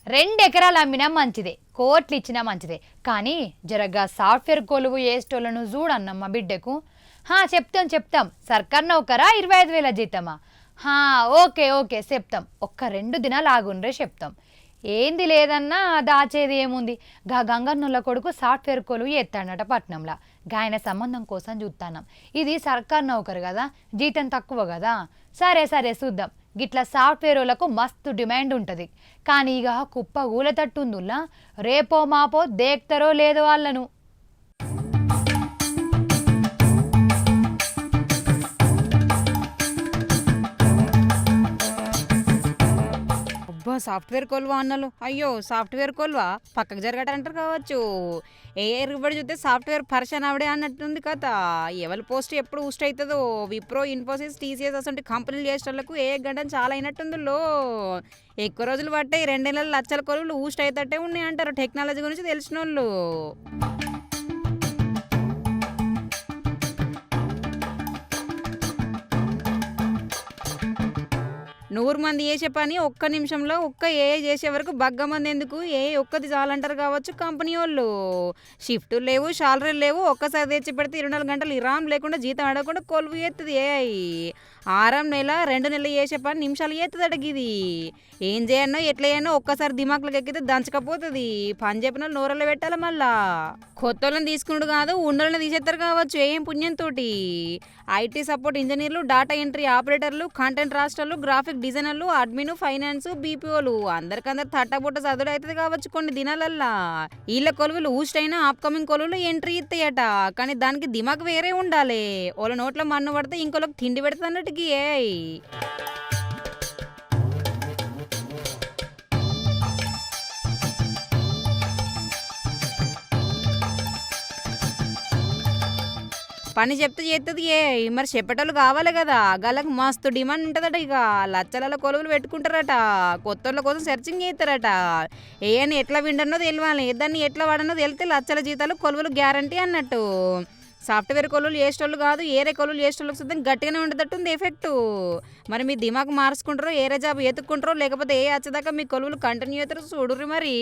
2 ఎకరాలు అమ్మినా మంచిదే, కోట్లు ఇచ్చినా మంచిదే, కానీ జరగా సాఫ్ట్వేర్ కొలువు ఏస్టోళ్ళను చూడన్నమ్మ బిడ్డకు. చెప్తాం చెప్తాం. సర్కార్ నౌకరా 25,000 జీతమా? ఓకే ఓకే చెప్తాం. ఒక్క 2 దినాలు ఆగుండ్రే చెప్తాం. ఏంది లేదన్నా దాచేది ఏముంది. గంగన్నోళ్ళ కొడుకు సాఫ్ట్వేర్ కొలువు ఎత్తాడట పట్నంలో. గాయన సంబంధం కోసం చూస్తాన్నాం. ఇది సర్కార్ నౌకరు కదా, జీతం తక్కువ కదా. సరే సరే చూద్దాం. గిట్లా సాఫ్ట్వేర్ వాళ్ళకు మస్తు డిమాండ్ ఉంటుంది. కానీ ఇక కుప్ప ఊలతట్టుందుల్లా రేపో మాపో దేక్తారో లేదో వాళ్ళను. సాఫ్ట్వేర్ కొలువా అన్నలు. అయ్యో సాఫ్ట్వేర్ కొలువా పక్కకు జరగటంటారు కావచ్చు. ఏ ఎరుగుబడి చూస్తే సాఫ్ట్వేర్ పర్సన్ ఆవిడే అన్నట్టుంది కదా. ఎవరి పోస్ట్ ఎప్పుడు ఊస్ట్ అవుతుందో. విప్రో, ఇన్ఫోసిస్, టీసీఎస్ అసలు కంపెనీలు చేసేటోళ్లకు ఏ గంట చాలా అయినట్టుందిలో. ఎక్కువ రోజులు పట్టే 2 నెలల లక్షల కొలువులు ఊస్ట్ అవుతట్టే ఉన్నాయి అంటారు టెక్నాలజీ గురించి తెలిసిన వాళ్ళు. 100 మంది చేసే పని ఒక్క నిమిషంలో ఒక్క ఏఐ చేసే వరకు బగ్గ మంది ఎందుకు, ఏఐ ఒక్కది చాలంటారు కావచ్చు కంపెనీ వాళ్ళు. షిఫ్టులు లేవు, శాలరీలు లేవు, ఒక్కసారి తెచ్చి పెడితే 24 గంటలు ఇరామ్ లేకుండా జీతం అడగకుండా కొలువు చేస్తుంది ఏఐ. 6 నెల 2 నెలలు చేసే పని నిమిషాలు చేస్తుంది అడిగిది. ఏం చేయనో ఎట్లా చేయనో ఒక్కసారి దిమాకులకు ఎక్కితే దంచకపోతుంది. పని చెప్పిన వాళ్ళు నోరల్లో పెట్టాలి. మళ్ళా కొత్త వాళ్ళని తీసుకున్నాడు కాదు, ఉన్నోళ్ళని తీసేస్తారు కావచ్చు ఏం పుణ్యంతో. ఐటీ సపోర్ట్ ఇంజనీర్లు, డాటా ఎంట్రీ ఆపరేటర్లు, కంటెంట్ రాస్టర్లు, గ్రాఫిక్ డిజైనర్లు, అడ్మిన్, ఫైనాన్స్, బీపీఓలు అందరికందరు తట్టబుట్ట చదువుడు అవుతుంది కావచ్చు కొన్ని దినాలల్లా. వీళ్ళ కొలువులు ఊస్టైనా అప్కమింగ్ కొలువులు ఎంట్రీ ఇస్తాయట. కానీ దానికి దిమాగ్ వేరే ఉండాలి. వాళ్ళ నోట్లో మన్ను పడితే ఇంకోళ్ళకి తిండి పెడుతుంది అన్నట్టుకి ఏఐ. పని చెప్తే చేస్తుంది ఏ. మరి చెప్పేటోళ్ళు కావాలి కదా. గళ్ళకి మస్తు డిమాండ్ ఉంటుందట. ఇక లచ్చల కొలువులు పెట్టుకుంటారట. కొత్తోళ్ళ కోసం సెర్చింగ్ చేస్తారట. ఏని ఎట్లా విండనో తెలియాలి, దాన్ని ఎట్లా వాడనో తెలితే లచ్చల జీతాలు కొలువులు గ్యారంటీ అన్నట్టు. సాఫ్ట్వేర్ కొలువులు చేసేటోళ్ళు కాదు, ఏరే కొలువులు చేసేటోళ్ళకి సిద్ధం గట్టిగానే ఉండేటట్టుంది ఎఫెక్టు. మరి మీ దిమాగ్ మార్చుకుంటారో, ఏరే జాబ్ ఎత్తుక్కుంటారో, లేకపోతే ఏ వచ్చేదాకా మీ కొలువులు కంటిన్యూ అవుతారో చూడుర్రి మరి.